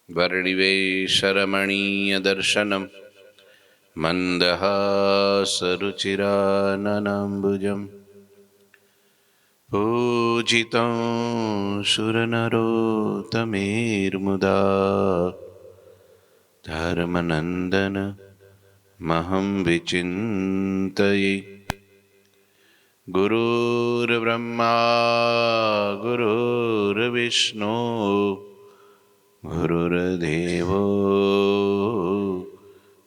वर्णिवेशरमणीयदर्शनं मन्दहासरुचिराननाम्बुजं पूजितं सुरनरोत्तमेर्मुदा धर्मनन्दन महं विचिन्तये। गुरुर्ब्रह्मा गुरुर्विष्णु गुरुर्देवो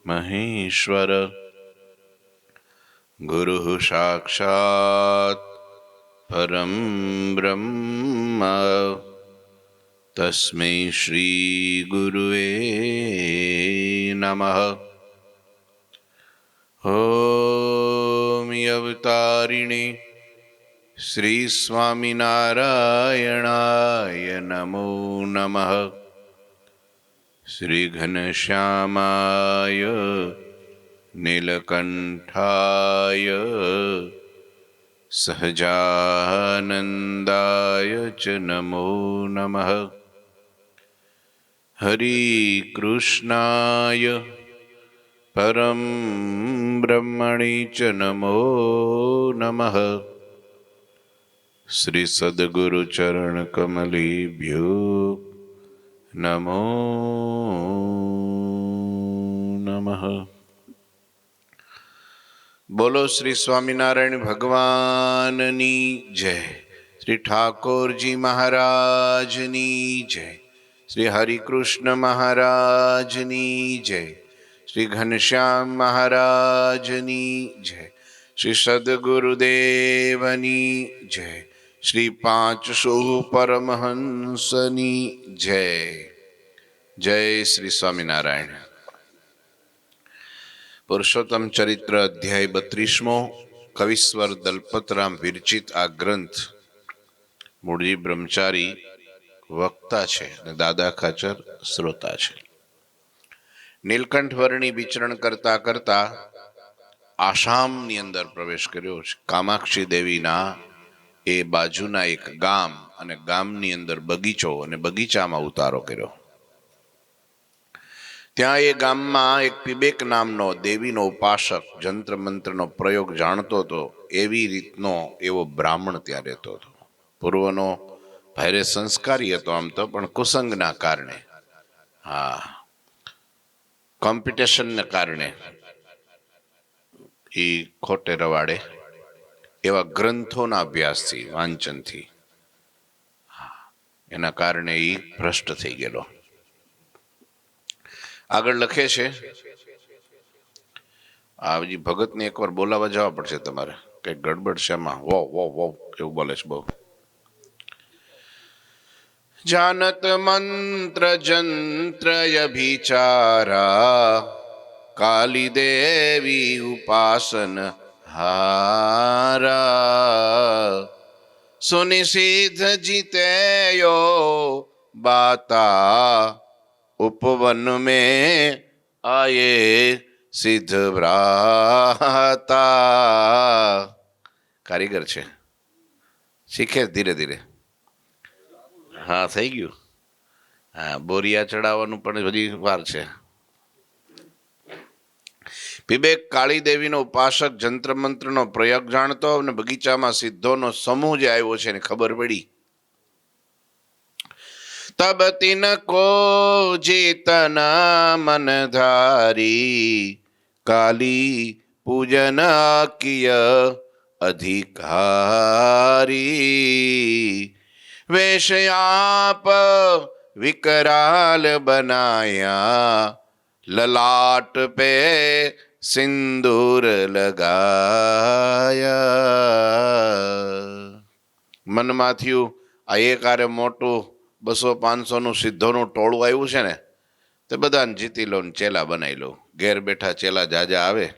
महेश्वर गुरुः साक्षात् परं ब्रह्म तस्मै श्री गुरुवे नमः। ॐ अवतारिणे श्री स्वामिनारायणाय नमो नमः। श्री घनश्यामाय नीलकंठाय सहजानंदाय च नमो नमः। हरि कृष्णाय परम ब्रह्मणे च नमो नमः। श्री सद्गुरु चरण कमलेभ्यो नमो नमः। बोलो श्री स्वामीनारायण भगवाननी जय। श्री ठाकुर जी महाराजनी जय। श्री हरिकृष्ण महाराजनी जय। श्री घनश्याम महाराजनी जय। श्री सद्गुरुदेवनी जय। श्री 500 परमहंसनी जय। जय श्री स्वामीनारायण। पुरुषोत्तम चरित्र अध्याय 32मो कविस्वर दलपतराम विरचित आ ग्रंथ मूळजी ब्रह्मचारी वक्ता છે અને દાદા ખાચર શ્રોતા છે। નીલકંઠ વર્ણી વિચરણ કરતા કરતા આસામની અંદર પ્રવેશ કર્યો છે। કામાક્ષી દેવીના એ બાજુના એક ગામ અને ગામની અંદર બગીચો અને બગીચામાં ઉતારો કર્યો। ત્યાં એ ગામમાં એક પીબેક નામનો દેવીનો ઉપાસક જંત્ર મંત્રનો પ્રયોગ જાણતો હતો। એવી રીતનો એવો બ્રાહ્મણ ત્યાં રહેતો હતો। પૂર્વનો ભારે સંસ્કારી હતો આમ તો, પણ કુસંગના કારણે, કોમ્પિટિશનને કારણે એ ખોટે રવાડે એવા ગ્રંથોના અભ્યાસથી વાંચનથી એના કારણે એ ભ્રષ્ટ થઈ ગયેલો। આગળ લખે છે, આ બીજી ભગતને એકવાર બોલાવા જવા પડશે તમારે, કઈક ગડબડ છે એમાં, વો વો વો એવું બોલે છે બહુ। जानत मंत्र जंत्र अभिचारा काली देवी उपासन हारा सुनिसिद्ध जीतेयो बाता उपवन में आये सिद्ध भ्राता। कारीगर છે, શીખે ધીરે ધીરે। હા થઈ ગયું। હા બોરિયા ચડાવવાનું પણ બધી વાર છે। પીબેક કાળી દેવીનો ઉપાસક જંત્ર મંત્રનો પ્રયોગ જાણતો અને બગીચામાં સિદ્ધોનો સમૂહ જે આવ્યો છે એને ખબર પડી। તબ તિન કો ચેતના મન ધારી કાલી પૂજન કિય અધિકારી वेशयाप विकराल बनाया ललाट पे सिंदूर लगाया। મનમાં થયું આ એક આરે મોટું 200-500 નું સિદ્ધોનું ટોળું આવ્યું છે ને, તે બધાને જીતી લો ને ચેલા બનાવી લો। ઘેર બેઠા ચેલા જાજા આવે,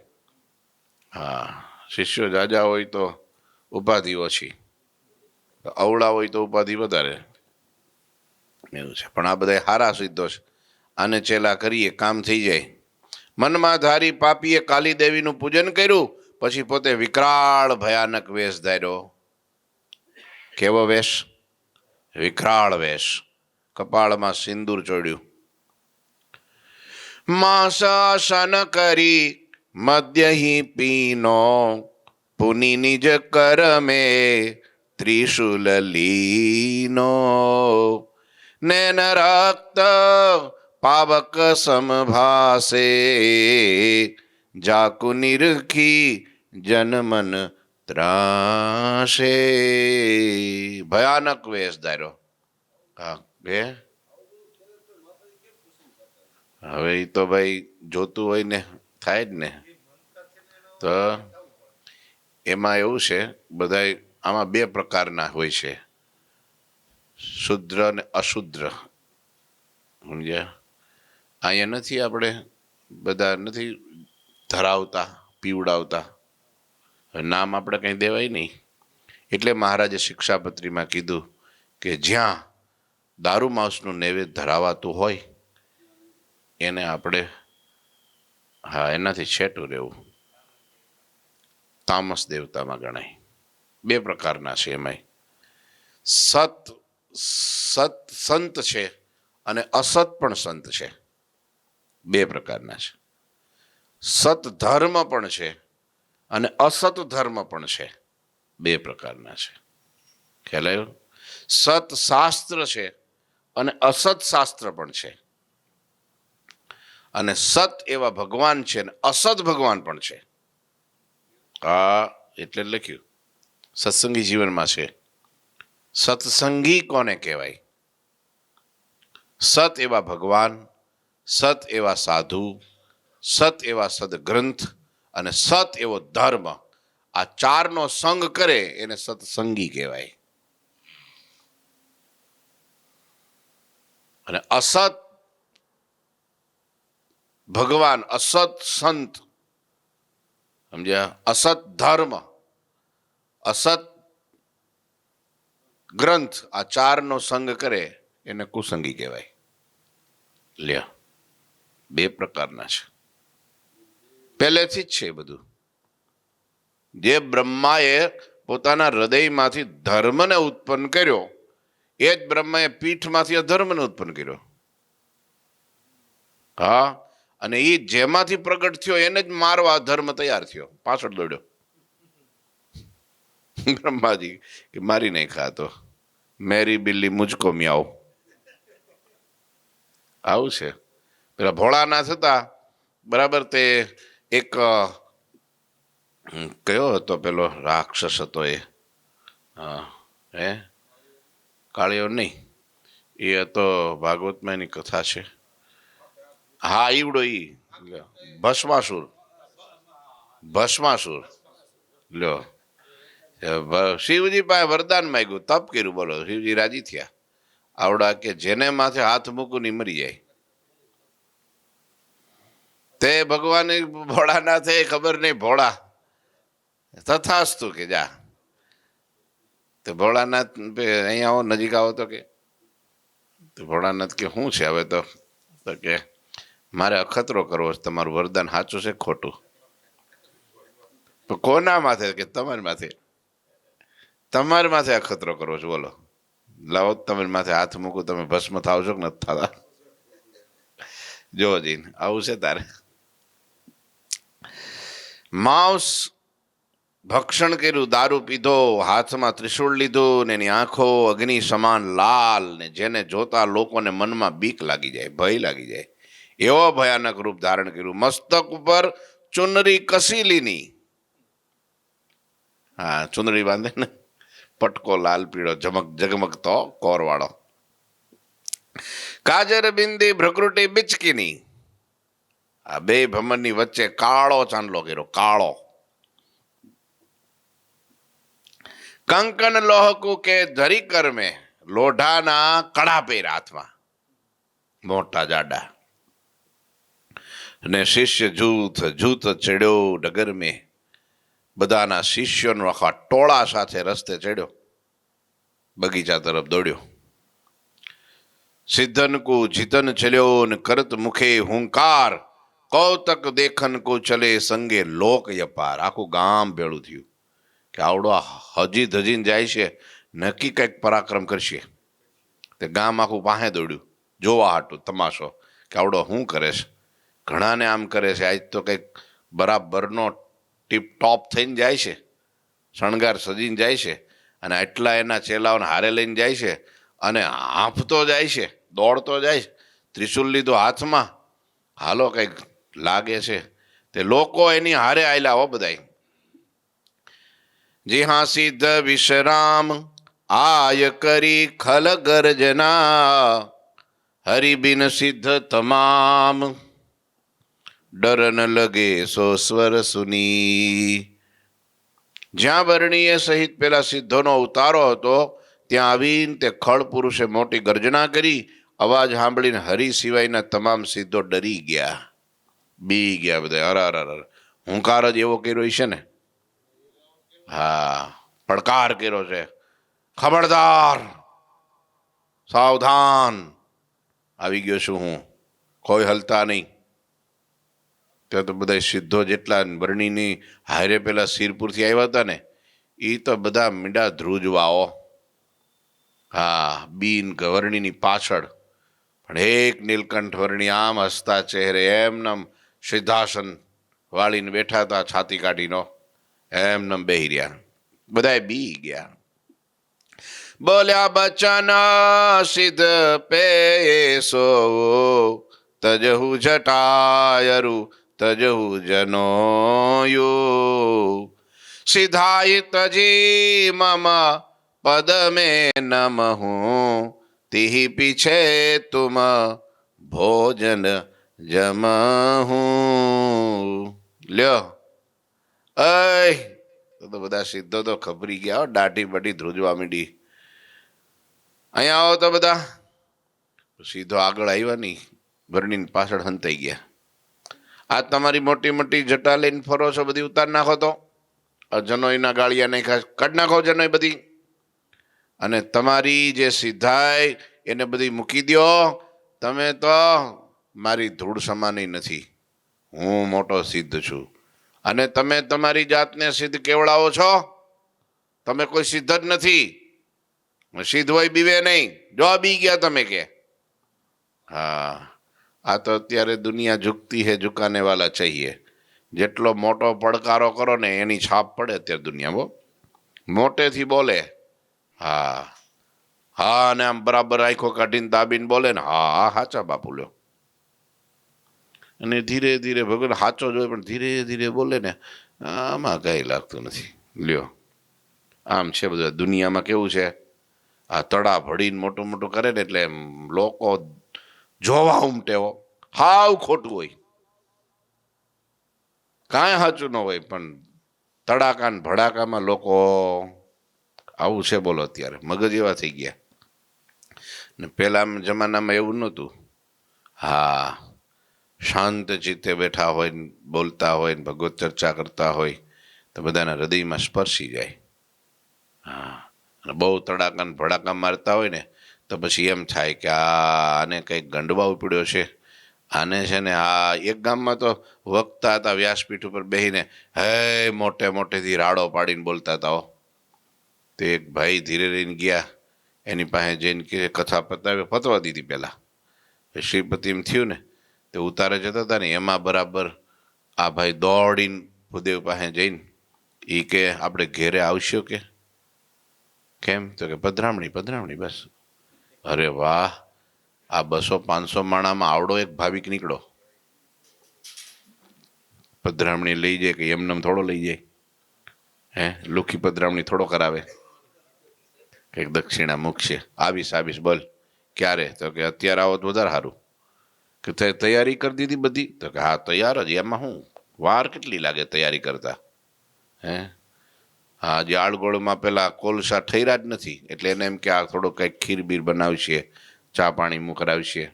હા શિષ્યો જાજા હોય તો ઉપાધિ ઓછી, અવળા હોય તો ઉપાધિ વધારે, એવું છે। પણ આ બધા હારા સિદ્ધો છે, આને ચેલા કરીએ કામ થઈ જાય। મનમાં ધારી પાપીએ કાલી દેવીનું પૂજન કર્યું, પછી પોતે વિકરાળ ભયાનક વેશ ધાર્યો। કેવો વેશ? વિકરાળ વેશ। કપાળમાં સિંદૂર ચોડ્યું, માંસાસન કરી મદ્ય હિ પીનો, પુનિ નિજ કરમે ત્રિશુલ લીનો, નૈન રક્ત પાવક સમભાસે, જાકુ નિરખી જનમન ત્રાસે. ભયાનક વેશ ધાર્યો. હા બે હવે એ તો ભાઈ જોતું હોય ને થાય જ ને. તો એમાં એવું છે બધા આમાં બે પ્રકારના હોય છે, શુદ્ર અને અશુદ્ર. સમજ્યા? અહીંયા નથી આપણે બધા નથી ધરાવતા પીવડાવતા, નામ આપણે કંઈ દેવાય નહીં. એટલે મહારાજે શિક્ષાપત્રીમાં કીધું કે જ્યાં દારૂ માંસનું નૈવેદ્ય ધરાવાતું હોય એને આપણે એનાથી છેટું રહેવું. તામસ દેવતામાં ગણાય. બે પ્રકારના છે એમાંય. સત સંત છે અને અસત પણ સંત છે. બે પ્રકારના છે. સત ધર્મ પણ છે અને અસત ધર્મ પણ છે. બે પ્રકારના છે. ખ્યાલ આવ્યો? સત શાસ્ત્ર છે અને અસત શાસ્ત્ર પણ છે. અને સત એવા ભગવાન છે અને અસત ભગવાન પણ છે. એટલે લખ્યું સત્સંગી જીવનમાં છે. સત્સંગી કોને કહેવાય? સત એવા ભગવાન, સત એવા સાધુ, સત એવા સદગ્રંથ અને સત એવો ધર્મ, આ ચારનો સંગ કરે એને સત્સંગી કહેવાય. અને અસત ભગવાન, અસત સંત, સમજ્યા? અસત ધર્મ, અસત ગ્રંથ, આ ચારનો સંગ કરે એને કુસંગી કહેવાય. લ્યો, બે પ્રકારના છે. પહેલેથી જ છે બધું. જે બ્રહ્માએ પોતાના હૃદયમાંથી ધર્મને ઉત્પન્ન કર્યો એ જ બ્રહ્માએ પીઠમાંથી અધર્મને ઉત્પન્ન કર્યો. હા, અને એ જેમાંથી પ્રગટ થયો એને જ મારવા ધર્મ તૈયાર થયો, પાછળ દોડ્યો. બ્રહ્માજી કે મારી નહીં ખાતો, મેરી બિલ્લી મુજકો મ્યાઓ. આવું છે. પેલા ભોળાનાથ હતા બરાબર, તે એક કયો હતો પેલો રાક્ષસ હતો એ, હે કાળિયો નહીં, એ હતો ભાગવતમાં એની કથા છે. હા ઈવડો ઈ ભસ્માસુર. ભસ્માસુર લ્યો, શિવજી પાસે વરદાન માંગ્યું, તપ કર્યું, બોલો શિવજી રાજી થયા. આવડા કે જેને માથે હાથ મૂકું ની મરી જાય. તે ભગવાન ભોળાનાથે ખબર નહીં, ભોળા તથાસ્તુ કે જા. તો ભોળાનાથ અહીંયા આવો, નજીક આવો તો કે ભોળાનાથ કે શું છે હવે? તો કે મારે અખતરો કરવો છે, તમારું વરદાન સાચું છે ખોટું? તો કોના માથે? કે તમારી માથે. તમારી માથે અખતરો કરવો છે, બોલો લાવો તમારી માથે હાથ મૂકું, તમે ભસ્મ થાવશો કે નથી થતા? જો જીન આવું છે તારે. માંસ ભક્ષણ કર્યું, દારૂ પીધો, હાથમાં ત્રિશૂળ લીધું ને એની આંખો અગ્નિ સમાન લાલ, ને જેને જોતા લોકોને મનમાં બીક લાગી જાય, ભય લાગી જાય, એવો ભયાનક રૂપ ધારણ કર્યું. મસ્તક ઉપર ચુનરી કસીલીની, હા ચુનરી બાંધે ને, પટકો લાલ પીળો જગમગતો કોરવાળો. કાજર બિંદી ભ્રકૃટી બિચકીની, આ બે ભમરની વચ્ચે કાળો ચાંદલો કર્યો, કાળો. કંકન લોહકુ કે ધરી કર મેં, લોઢાના કડા પહેર હાથમાં, મોટા જાડા. ને શિષ્ય જૂથ જૂથ ચડ્યો ડગર મેં, બધાના શિષ્યોનો આખા ટોળા સાથે રસ્તે ચડ્યો, બગીચા તરફ દોડ્યો. સિદ્ધન કો જીતન ચલ્યો ને કરત મુખે હુંકાર, કૌતક દેખન કો ચલે સંગે લોક યપાર. આખું ગામ ભેળું થયું કે આવડો હજી ધજીને જાય છે, નક્કી કંઈક પરાક્રમ કરશે. તે ગામ આખું પાસે દોડ્યું જોવા હાટું તમાશો કે આવડો શું કરે છે. ઘણાને આમ કરે છે. આજ તો કંઈક બરાબરનો ટીપ ટોપ થઈને જાય છે, શણગાર સજીને જાય છે, અને આટલા એના ચેલાઓને હારે લઈને જાય છે, અને હાંફતો જાય છે, દોડતો જાય છે, ત્રિશુલ લીધો હાથમાં, હાલો કંઈક લાગે છે. તે લોકો એની હારે આયલા હો બધાય. જી હા સિદ્ધ વિશ્રામ આય કરી ખલ ગર્જના, હરિબિન સિદ્ધ તમામ ડર ન લગે સો સ્વર સુની. જ્યાં વર્ણીય સહિત પેલા સિદ્ધોનો ઉતારો હતો ત્યાં આવીને તે ખળ પુરુષે મોટી ગર્જના કરી. અવાજ સાંભળીને હરિ સિવાયના તમામ સિદ્ધો ડરી ગયા, બી ગયા બધા. અર હુંકાર જ એવો કર્યો છે ને. હા, પડકાર કર્યો છે, ખબરદાર, સાવધાન, આવી ગયો છું હું, કોઈ હલતા નહીં. ત્યાં તો બધા સિદ્ધો જેટલા વર્ણીની હારે પેલા શિરપુરથી આવ્યા હતા ને, એ તો બધા મીંડા ધ્રુજવાઓ. હા, બીન વર્ણીની પાછળ પણ એક નીલકંઠ વર્ણી આમ હસતા ચહેરે એમનેમ સિદ્ધાસન વાળીને બેઠા હતા, છાતી કાઢીનો એમનેમ બેહી રહ્યા. બધા બી ગયા. બોલ્યા બચન સિદ્ધ પેસો, તજહુ જટાયરુ તજહુ જનોયો, સિધાય તજી મમ પદ में नमहूं, તિહ પીછે તુમ ભોજન જમહું. લ્યો અય તો બધા સિદ્ધો તો ખબરી ગયા, દાઢી બઢી ધ્રુજવા માંડી. અહીંયા આવો તો બધા. સીધો આગળ આવ્યા નહીં, વર્ણીની પાછળ હંતાઈ ગયા. આ તમારી મોટી મોટી જટા લઈને ફરો છો, બધી ઉતાર નાખો તો. જનોઈના ગાળિયા નહીં ખાસ કાઢ નાખો જનોઈ બધી, અને તમારી જે સિદ્ધાય એને બધી મૂકી દો. તમે તો મારી ધૂળ સમાની નથી, હું મોટો સિદ્ધ છું. અને તમે તમારી જાતને સિદ્ધ કેવડાવો છો, તમે કોઈ સિદ્ધ જ નથી. સિદ્ધ હોય બીવે નહીં, જો બી ગયા તમે કે. હા, આ તો અત્યારે દુનિયા ઝુકતી હે, ઝુકાને વાલા ચાહીએ. જેટલો મોટો પડકારો કરો ને એની છાપ પડે અત્યારે દુનિયામાં. મોટેથી બોલે, હા હા, અને આમ બરાબર આંખો કાઢીને દાબીને બોલે ને, હા હા હાચા બાપુ લ્યો. અને ધીરે ધીરે ભગવાન સાચો જ હોય પણ ધીરે ધીરે બોલે ને, આમાં કઈ લાગતું નથી. લ્યો આમ છે બધું દુનિયામાં. કેવું છે આ તડા ભળીને મોટું મોટું કરે ને એટલે લોકો જોવા ઉમટે હો. હાવ ખોટું હોય, કાંઈ સાચું ન હોય, પણ તડાકા ને ભડાકામાં લોકો આવું છે. બોલો અત્યારે મગજ એવા થઈ ગયા ને. પેલા જમાનામાં એવું નહોતું. હા, શાંત ચિત્તે બેઠા હોય ને બોલતા હોય ને ભગવત ચર્ચા કરતા હોય તો બધાના હૃદયમાં સ્પર્શી જાય. હા, અને બહુ તડાકા ને ભડાકા મારતા હોય ને તો પછી એમ થાય કે આને કંઈક ગંડવા ઉપડ્યો છે. આને છે ને આ એક ગામમાં તો વક્તા હતા, વ્યાસપીઠ ઉપર બેસીને હે મોટે મોટેથી રાડો પાડીને બોલતા હતા. તે એક ભાઈ ધીરે રહીને ગયા, એની પાસે જઈને કે કથા પતાવે, પતવા દીધી પહેલાં. શ્રીપતિ એમ થયું ને તે ઉતારે જતા હતા ને એમાં બરાબર આ ભાઈ દોડીને ભૂદેવ પાસે જઈને એ કે આપણે ઘેરે આવશો કે કેમ? તો કે પધરામણી પધરામણી બસ. અરે વાહ, આ 200-500 માણામાં આવડો એક ભાવિક નીકળો. પધરામણી લઈ જાય કે એમનેમ થોડો લઈ જાય? હે, લુખી પધરામણી થોડો કરાવે? કંઈક દક્ષિણા મૂકશે. આવીશ બોલ ક્યારે? તો કે અત્યારે આવો તો વધારે સારું. કે તૈયારી કરી દીધી બધી? તો કે હા તૈયાર જ. એમાં શું વાર કેટલી લાગે તૈયારી કરતા? હે, હા, જે આળગોળમાં પેલા કોલસા ઠર્યા જ નથી એટલે એને એમ કે આ થોડો કંઈક ખીર બીર બનાવશે, ચા પાણી કરાવશે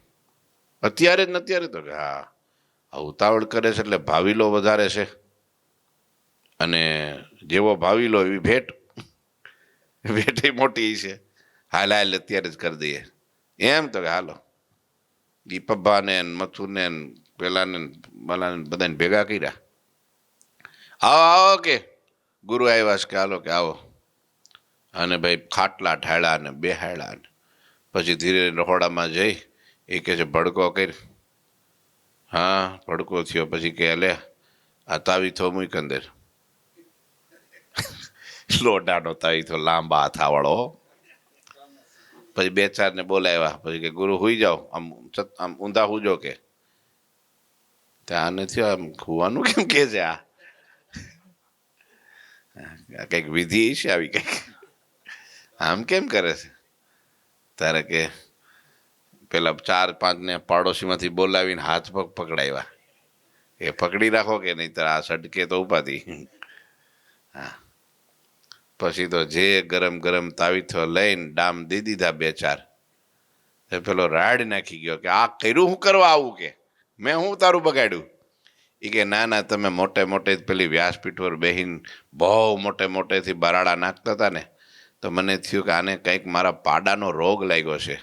અત્યારે જ ને અત્યારે. તો કે હા, ઉતાવળ કરે છે એટલે ભાવિલો વધારે છે, અને જેવો ભાવિલો એવી ભેટ. ભેટ મોટી છે. હાલ અત્યારે જ કરી દઈએ એમ. તો કે હાલો. એ પબ્બાને મથુને પેલાને બલાને બધાને ભેગા કર્યા. આવો આવો કે ગુરુ આવ્યા છે કે હાલો કે આવો. અને ભાઈ ખાટલા ઢાળ્યા ને બેહાડ્યા ને પછી ધીરે રહોડામાં જઈ એ કે છે ભડકો કરી હા ભડકો થયો. પછી કે લે આ તાવીથો મૂક અંદર. લોટાનો તાવીથો લાંબા હાથાવાળો. પછી બે ચાર ને બોલાવ્યા. પછી કે ગુરુ હુઈ જાઓ, આમ ઊંધા હુજો કે. ત્યાં નથી આમ ખુવાનું કેમ કે છે આ કઈક વિધિ છે આવી કઈક, આમ કેમ કરે છે? તારે કે પેલા 4-5 ને પાડોશીમાંથી બોલાવીને હાથ પગ પકડાવ્યા. એ પકડી રાખો કે નહીં તો આ સટકે તો ઉપાધિ. હા પછી તો જે ગરમ ગરમ તાવીથો લઈને ડામ દઈ દીધા 2-4. પેલો રાડ નાખી ગયો કે આ કર્યું હું કરવા આવું કે મેં હું તારું બગાડ્યું? એ કે ના ના તમે મોટે મોટે પેલી વ્યાસપીઠ પર બેહીને બહુ મોટે મોટેથી બરાડા નાખતા હતા ને તો મને થયું કે આને કંઈક મારા પાડાનો રોગ લાગ્યો છે.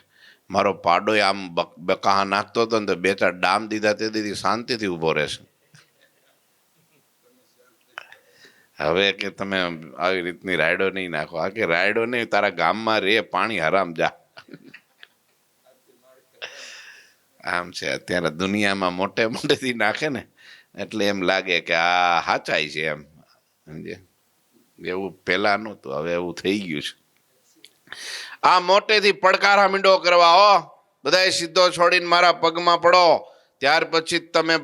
મારો પાડો આમ બકાહા નાખતો હતો ને તો 2-4 ડામ દીધા તે દીધી શાંતિથી ઊભો રહેશે. હવે કે તમે આવી રીતની રાયડો નહીં નાખો. આ કે રાયડો નહીં, તારા ગામમાં રે પાણી હરામ જા. આમ છે અત્યારે દુનિયામાં મોટે મોટેથી નાખે ને એટલે એમ લાગે કે આ હાચાઈ છે એમ, સમજે? એવું પેલા નહોતું, હવે એવું થઈ ગયું છે. આ મોટેથી પડકારા મીંડો કરવા, હો બધાએ સીધો છોડીને મારા પગમાં પડો. ત્યાર પછી તમે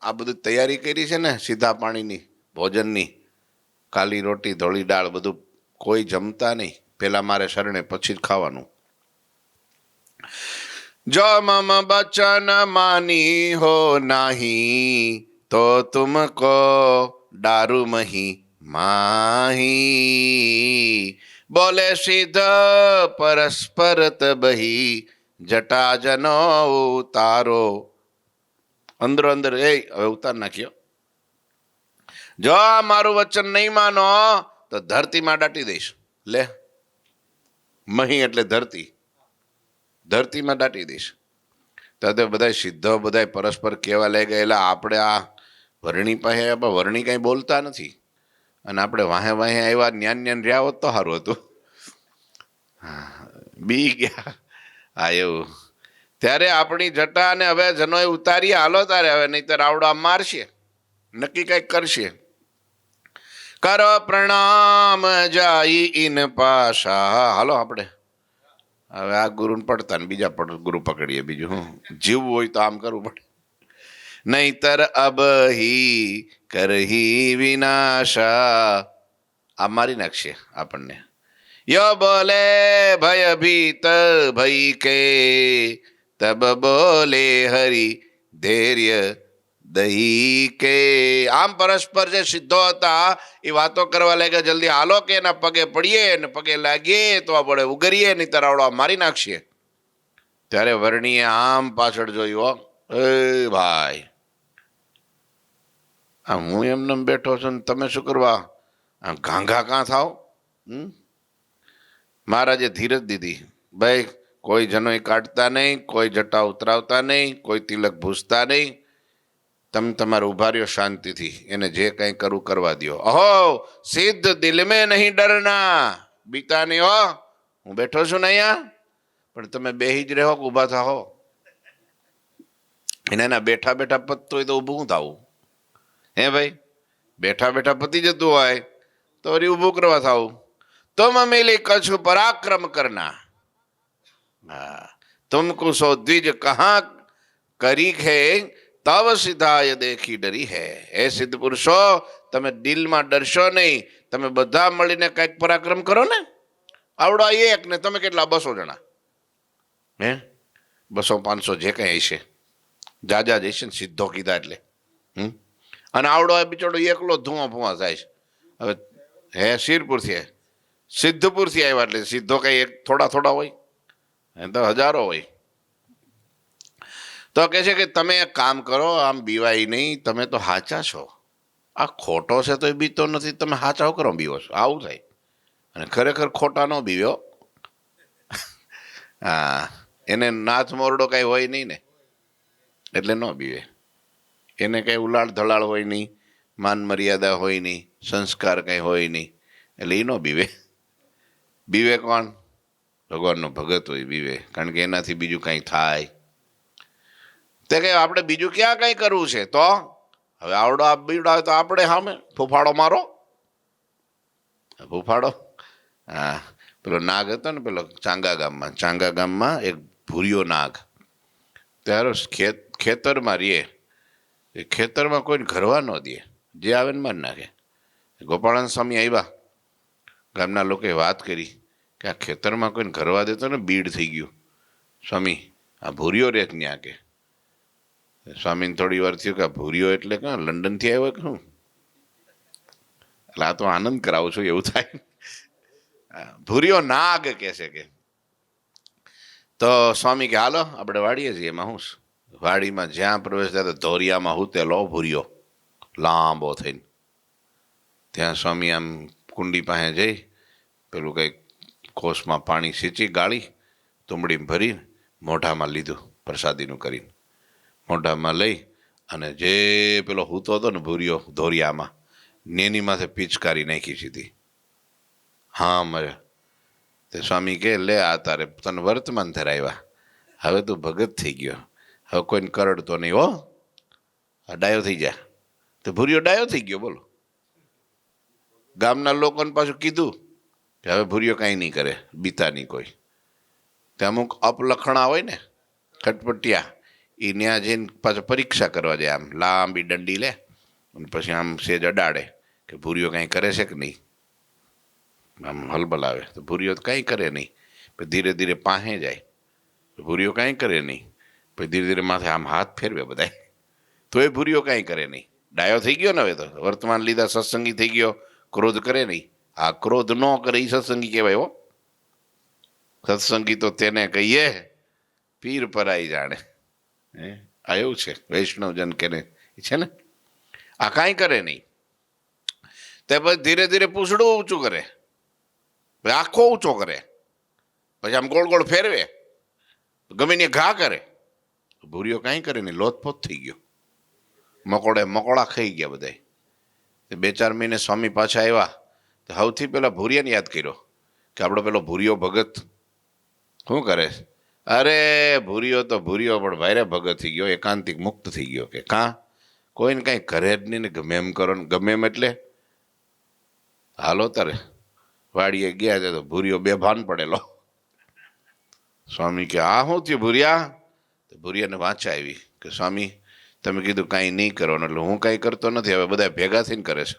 આ બધું તૈયારી કરી છે ને સીધા પાણીની, ભોજનની, કાલી રોટી ધોળી દાળ બધું કોઈ જમતા નહીં. પેલા મારે શરણે પછી જ ખાવાનું. જો મમ બચન માની હો નહીં તો તુમકો દારૂ મહી માહી. બોલે સિદ્ધ પરસ્પર તબહી જટા જનો ઉતારો. અંદરો અંદર એ હવે ઉતાર નાખ્યો. જો મારું વચન નહીં માનો તો ધરતીમાં દાટી દઈશ. લે મહી એટલે ધરતી, ધરતીમાં દાટી દઈશ. તો બધા સિદ્ધો બધા પરસ્પર કેવા લઈ ગયેલા. આપણે આ વર્ણી પાસે વર્ણી કઈ બોલતા નથી અને આપણે વાહે વાહે આવ્યા ન્યાન ન્યાન રહ્યા હોત તો સારું હતું. બી ગયા હા એવું. ત્યારે આપણી જટા ને હવે જનોએ ઉતારી હાલો તારે હવે, નહીં તો રાવડા મારશે, નક્કી કઈક કરશે. કર પ્રણામ જાય ઇન પાશા. હાલો આપણે હવે આ ગુરુને પડતા ને બીજા ગુરુ પકડીએ. બીજું હું જીવવું હોય તો આમ કરવું પડે, નહીતર અબહી કરહી વિનાશા. આ મારી નાખશે આપણને. યો બોલે ભયભીત ભઈ કે તબ બોલે હરી ધૈર્ય દહી કે. આમ પરસ્પર જે સિદ્ધો હતા એ વાતો કરવા લાગ્યા, જલ્દી હાલો કે એના પગે પડીએ ને પગે લાગીએ તો આપણે ઉગરીએ, નહીં તરાવડા મારી નાખશે. ત્યારે વર્ણીએ આમ પાછળ જોયું, એ ભાઈ આ હું એમને બેઠો છું ને તમે શું કરવા આમ ઘાંઘા કાં થાવ? મહારાજે ધીરજ દીધી. ભાઈ કોઈ જનોઈ કાઢતા નહીં, કોઈ જટા ઉતરાવતા નહીં, કોઈ તિલક ભૂસતા નહીં. તમે તમારે ઉભા રહ્યો શાંતિથી, એને જે કંઈ કરવું કરવા દો. અહો સિદ્ધ દિલ મેં નહીં ડરના, બીતા નહીં હો. હું બેઠો છું ને અહીંયા, પણ તમે બેહી જ રહો કે ઊભા થાઓ? એના બેઠા બેઠા પતતું હોય તો ઊભું થવું? હે ભાઈ, બેઠા બેઠા પતી જતું હોય તો વળી ઊભું કરવા થવું? तुम मिली कछु पराक्रम करना, हाँ तुमको सो द्विज कहाँ करी है तव सिधाय देखी डरी है. એ સિદ્ધ પુરુષો તમે દિલમાં ડરશો નહીં, તમે બધા મળીને કઈક પરાક્રમ કરો ને. આવડો એક ને તમે કેટલા 200 જણા, હે 200-500 જે કઈ હશે, જાજા જઈશે ને સિદ્ધો કીધા એટલે. અને આવડો બિચારો એકલો ધુઆ ફુઆ થાય છે. હવે હે શિરપુરથી સિદ્ધપુરથી આવ્યા એટલે સિદ્ધો કઈ એક થોડા થોડા હોય, એ તો હજારો હોય. તો કહે છે કે તમે એક કામ કરો, આમ બીવાય નહીં, તમે તો હાચા છો. આ ખોટો છે તો એ બીતો નથી, તમે હાચાઓ કરો બીવો છો, આવું થાય. અને ખરેખર ખોટા ન બીવ્યો. હા એને નાથ મોરડો કઈ હોય નહીં ને એટલે ન બીવે. એને કઈ ઉલાળ ધલાળ હોય નહીં, માન મર્યાદા હોય નહીં, સંસ્કાર કઈ હોય નહીં, એટલે એ ન બીવે. બીવે કોણ? ભગવાનનો ભગત હોય બીવે, કારણ કે એનાથી બીજું કંઈ થાય. તે કે આપણે બીજું ક્યાં કઈ કરવું છે? તો હવે આવડો આ બીવડાવે તો આપણે સામે ફૂફાડો મારો, ફૂફાડો. હા, પેલો નાગ હતો ને પેલો ચાંગા ગામમાં એક ભૂરિયો નાગ. ત્યારે ખેતરમાં રહીએ, એ ખેતરમાં કોઈને ઘરવા ન દે, જે આવે ને મારી નાખે. ગોપાળાન સ્વામી આવ્યા, ગામના લોકોએ વાત કરી કે આ ખેતરમાં કોઈને ઘરવા દેતો ને બીડ થઈ ગયું. સ્વામી આ ભૂરિયો રહે ત્યાં કે. સ્વામીને થોડી વાર થયું કે આ ભૂરિયો એટલે કાં લંડનથી આવ્યો કે શું? એટલે આ તો આનંદ કરાવું છું એવું થાય. ભૂરિયો નાગ કે છે કે. તો સ્વામી કે હાલો આપણે વાડીએ છીએ, એમાં હું વાડીમાં જ્યાં પ્રવેશ થાય તો ધોરિયામાં હુતેલો ભૂરિયો લાંબો થઈને. ત્યાં સ્વામી આમ કુંડી પાસે જઈ પેલું કંઈક કોસમાં પાણી સીંચી ગાળી તુંબડીમાં ભરી મોઢામાં લીધું, પ્રસાદીનું કરીને મોઢામાં લઈ અને જે પેલો હૂતો હતો ને ભૂરિયો ધોરિયામાં, નેની માથે પિચકારી નાખી સીધી. હા મરે. તે સ્વામી કે લે આ તારે તને વર્તમાન ધરાવ્યા, હવે તું ભગત થઈ ગયો, હવે કોઈને કરડતો નહીં હો, આ ડાયો થઈ જાય. તો ભૂરિયો ડાયો થઈ ગયો. બોલો, ગામના લોકોને પાછું કીધું કે હવે ભૂરિયો કાંઈ નહીં કરે, બીતા નહીં કોઈ. તે અમુક અપલખણા હોય ને ખટપટિયા, એ ત્યાં જઈને પાછું પરીક્ષા કરવા જાય. આમ લાંબી દંડી લે અને પછી આમ સેજ અડાડે કે ભૂરિયો કાંઈ કરે છે કે નહીં. આમ હલબલાવે તો ભૂરિયો તો કાંઈ કરે નહીં. પછી ધીરે ધીરે પાસે જાય, ભૂરિયો કાંઈ કરે નહીં. પછી ધીરે ધીરે માથે આમ હાથ ફેરવે બધાય, તો એ ભૂરિયો કાંઈ કરે નહીં. ડાયો થઈ ગયો ને હવે તો, વર્તમાન લીધા, સત્સંગી થઈ ગયો, ક્રોધ કરે નહીં. આ ક્રોધ ન કરે એ સત્સંગી કહેવાય હો. સત્સંગી તો તેને કહીએ પીર પરાઈ જાણે. આ એવું છે વૈષ્ણવજન કે છે ને. આ કાંઈ કરે નહીં. તે પછી ધીરે ધીરે પૂછડું ઊંચું કરે, પછી આખો ઊંચો કરે, પછી આમ ગોળ ગોળ ફેરવે, ગમે ને ઘા કરે. ભૂરિયો કાંઈ કરે નહીં, લોથપોથ થઈ ગયો. મકોડા ખાઈ ગયા બધા. 2-4 મહિને સ્વામી પાછા આવ્યા તો સૌથી પહેલા ભૂરિયાને યાદ કર્યો કે આપણો પેલો ભૂરિયો ભગત શું કરે છે? અરે ભૂરિયો તો ભૂરિયો પણ ભારે ભગત થઈ ગયો, એકાંતિક મુક્ત થઈ ગયો. કે કાં કોઈને કાંઈ કરે જ નહીં ને ગમે એમ કરો ને ગમે એમ એટલે હાલો તારે વાડીએ ગયા છે તો ભૂરિયો બેભાન પડેલો. સ્વામી કે આ શું થયું ભૂરિયા? તો ભૂરિયાને વાંચા આવી કે સ્વામી તમે કીધું કાંઈ નહીં કરો, એટલે હું કાંઈ કરતો નથી, હવે બધા ભેગા થઈને કરે છે.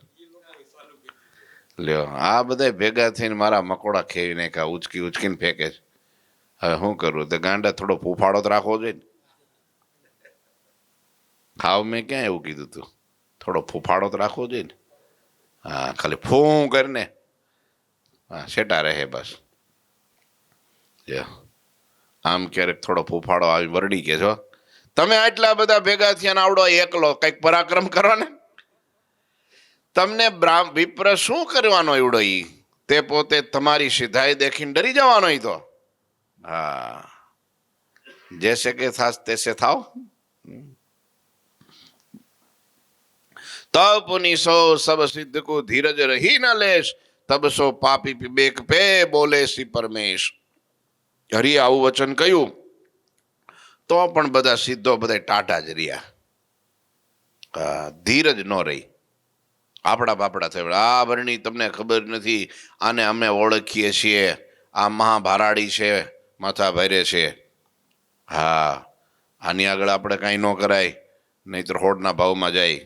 લ્યો આ બધા ભેગા થઈને મારા મકોડા ખેવી નાખ્યા, ઉચકીને ફેંકે છે. હવે શું કરું? તો ગાંડા થોડો ફૂફાડો તો રાખવો જોઈએ ને. ખાવ મેં ક્યાં એવું કીધું તું? થોડો ફૂફાડો તો રાખવો જોઈએ ને. હા, ખાલી ફૂં કરીને હા સેટા રહે બસ. આમ ક્યારેક થોડો ફૂફાડો આવી વરડી કે છો તમે આટલા બધા ભેગા થયા ને આવડો એકલો, કંઈક પરાક્રમ કરો ને. તમને વિપ્ર શું કરવાનો એવડો? ઈ તે પોતે તમારી સીધાઈ દેખીને ડરી જવાનો. ઈ તો હા, જૈસે કે થાસ તૈસે થાઓ. તબ પુની સો સબ સિદ્ધ કો ધીરજ રહી ન લેશ, તબ સો પાપી વિવેક પે બોલે સી પરમેશ. હરિ આવું વચન કહ્યું તો પણ બધા સિદ્ધો બધા ટાટા જ રહ્યા, ધીરજ ન રહી. આપણા બાપડા થયા. આ વર્ણી તમને ખબર નથી, આને અમે ઓળખીએ છીએ, આ મહાભારાડી છે, માથા ભારે છે. હા, આની આગળ આપણે કાંઈ ન કરાય, નહીંતર હોડના ભાવમાં જાય.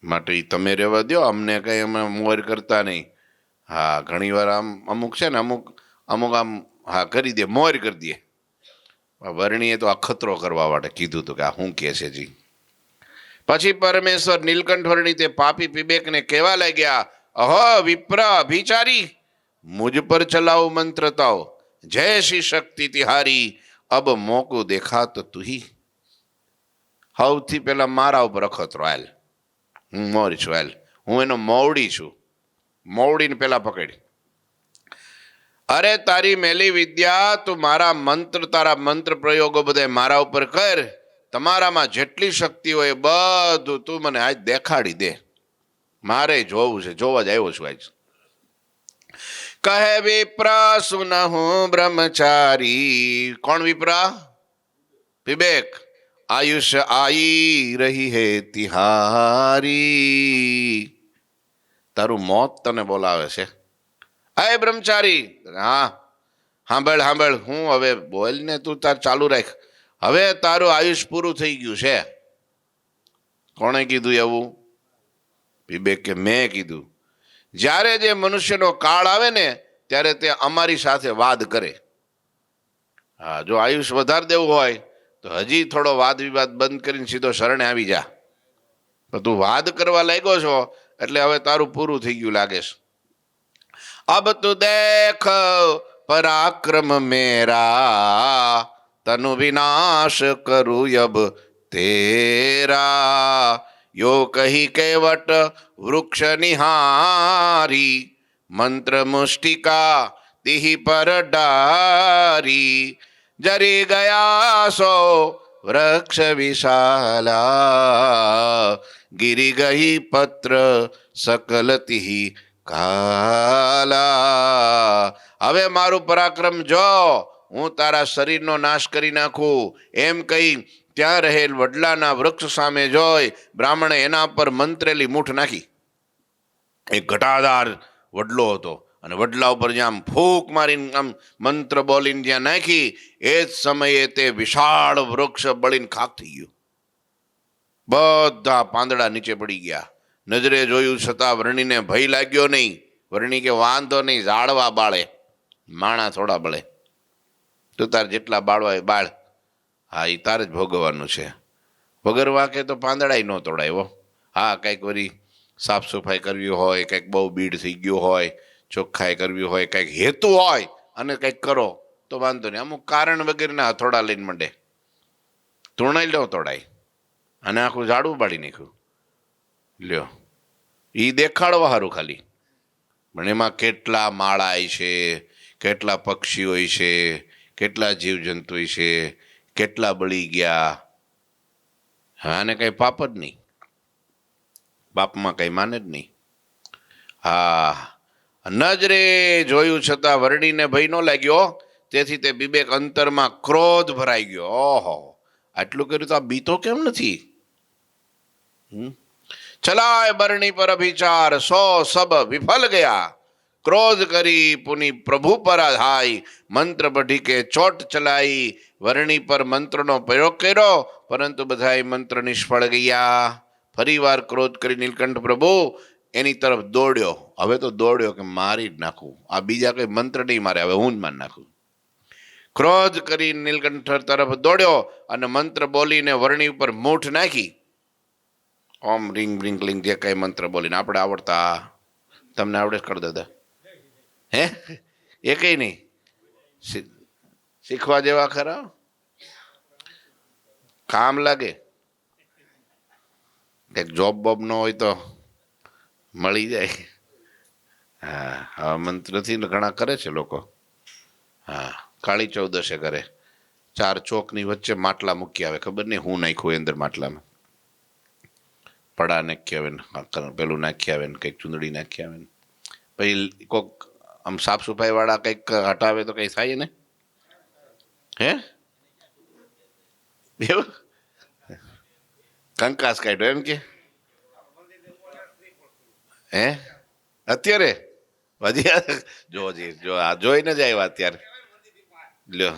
માટે તમે રહેવા દો, અમને કંઈ અમે મોર કરતા નહીં. હા, ઘણી વાર આમ અમુક છે ને અમુક આમ હા કરી દે, મોર કરી દે. વર્ણીએ તો આ ખતરો કરવા માટે કીધું હતું કે આ શું કહે છે જી. પછી પરમેશ્વર નીલકંઠ વર્ણી તે પાપી પીબેકને કહેવા લાગ્યા, અહો વિપ્ર અભિચારી, મુझ પર ચલાવો મંત્ર તાઓ, જય શ્રી શક્તિ તિહારી, અબ મોકો દેખા તો તુહી. સૌથી પહેલા મારા ઉપર અખતરો હાલ, હું મોર છું હાલ, હું એનો મોવડી છું. મોવડીને પેલા પકડી. અરે તારી મેલી વિદ્યા, તું મારા મંત્ર, તારા મંત્ર પ્રયોગો બધા મારા ઉપર કર. તમારામાં જેટલી શક્તિ હોય બધું તું મને આજ દેખાડી દે, મારે જોવું છે, જોવા જ આવ્યો છું આજ. કહે વિપ્ર સુનહું બ્રહ્મચારી. કોણ વિપ્ર? વિવેક. आयुष आई रही है तिहारी, તારું મોત તને બોલાવે છે. અય બ્રહ્મચારી, હા સાંભળ સાંભળ, હું હવે બોલ ને, તું તાર ચાલુ રાખ. હવે તારું આયુષ પૂરું થઈ ગયું છે. કોણે કીધું એવું? વિવેક કે મેં કીધું. જ્યારે જે મનુષ્યનો કાળ આવે ને ત્યારે તે અમારી સાથે વાદ કરે. હા, જો આયુષ વધારે દેવું હોય તો હજી થોડો વાદ વિવાદ બંધ કરીને સીધો શરણે આવી જા. તો તું વાદ કરવા લાગ્યો છો એટલે હવે તારું પૂરું થઈ ગયું લાગે છે. અબ તુ દેખ પરાક્રમ મેરા, તનુ વિનાશ કરું અબ તેરા. યો કહી કેવટ વૃક્ષ નિહારી, મંત્ર મુષ્ટિકા તિહી પર ડારી. જરી ગયા સો વૃક્ષ વિશાલા, ગિરી ગઈ પત્ર સકલ તિહી કાલા. હવે મારું પરાક્રમ જો, હું તારા શરીરનો નાશ કરી નાખું. એમ કહી ત્યાં રહેલ વડલાના વૃક્ષ સામે જોઈ બ્રાહ્મણે એના પર મંત્રેલી મૂઠ નાખી. એક ઘટાદાર વડલો હતો અને વડલા ઉપર જ્યાં ફૂંક મારીને આમ મંત્ર બોલીને જ્યાં નાખી, એ જ સમયે તે વિશાળ વૃક્ષ બળીને ખાક થઈ ગયું. બધા પાંદડા નીચે પડી ગયા. નજરે જોયું છતાં વર્ણીને ભય લાગ્યો નહીં. વર્ણી કે વાંધો નહીં, ઝાડવા બાળે, માણા થોડા બળે. તું તાર જેટલા બાળવા એ બાળ, હા એ તારે જ ભોગવવાનું છે. વગર વાંકે તો પાંદડા ન તોડાય. હા, કંઈક વળી સાફ સફાઈ કરવી હોય, કંઈક બહુ બીડ થઈ ગયું હોય, ચોખ્ખાઈ કરવી હોય, કંઈક હેતુ હોય અને કંઈક કરો તો વાંધો નહીં. અમુક કારણ વગેરેના હથોડા લઈને મંડે, તોડાઈ લો તોડાય, અને આખું ઝાડું બાળી નાખ્યું. લ્યો, એ દેખાડવા સારું ખાલી, પણ એમાં કેટલા માળા છે, કેટલા પક્ષીઓ છે, કેટલા જીવજંતુ છે, કેટલા બળી ગયા. હા, અને કંઈ પાપ જ નહીં, બાપમાં કંઈ માને જ નહીં. હા, નજરે જોયું છતાં વર્ણીને ભય ન લાગ્યો. તેથી તે વિવેક અંતરમાં ક્રોધ ભરાઈ ગયો. ઓહો, આટલું કર્યું તો આ બીતો કેમ નથી? ચલાય બરણી પર અભિચાર, સો સબ વિફલ ગયા. ક્રોધ કરી પુની પ્રભુ પર આધાઈ, મંત્ર પઢી કે ચોટ ચલાઈ. વર્ણી પર મંત્રનો પ્રયોગ કર્યો પરંતુ બધાય મંત્ર નિષ્ફળ ગયા. ફરી વાર ક્રોધ કરી નીલકંઠ પ્રભુ એની તરફ દોડ્યો. હવે તો દોડ્યો કે મારી જ નાખું, આ બીજા કઈ મંત્ર નહીં મારે, હવે હું જ મારી નાખું. ક્રોધ કરી નીલકંઠ તરફ દોડ્યો અને મંત્ર બોલીને વર્ણી ઉપર મૂઠ નાખી. ઓમ રિંગ રિંગ લિંગ જે કઈ મંત્ર બોલીને આપણે આવડતા, તમને આવડે જ કર દાદા? હે, એ કઈ નહીં શીખવા જેવા ખરા? કામ લાગે. કંઈક જોબ બોબ ન હોય તો મળી જાય. હા, હા, મંત્રથી ઘણા કરે છે લોકો. હા, કાળી ચૌદશે કરે, 4 ચોકની વચ્ચે માટલા મૂકી આવે, ખબર નહીં હું નાખ્યું અંદર માટલામાં. પડા નાખી આવે ને, પેલું નાખી આવે ને, કંઈક ચૂંદડી નાખી આવે ને, પછી કોક આમ સાફ સફાઈ વાળા કંઈક હટાવે તો કંઈ થાય ને? હે, એવું કંકાસ કાઢ્યો એમ કે? હે, અત્યારે જો આ જોઈને જ આવ્યા અત્યારે. લ્યો,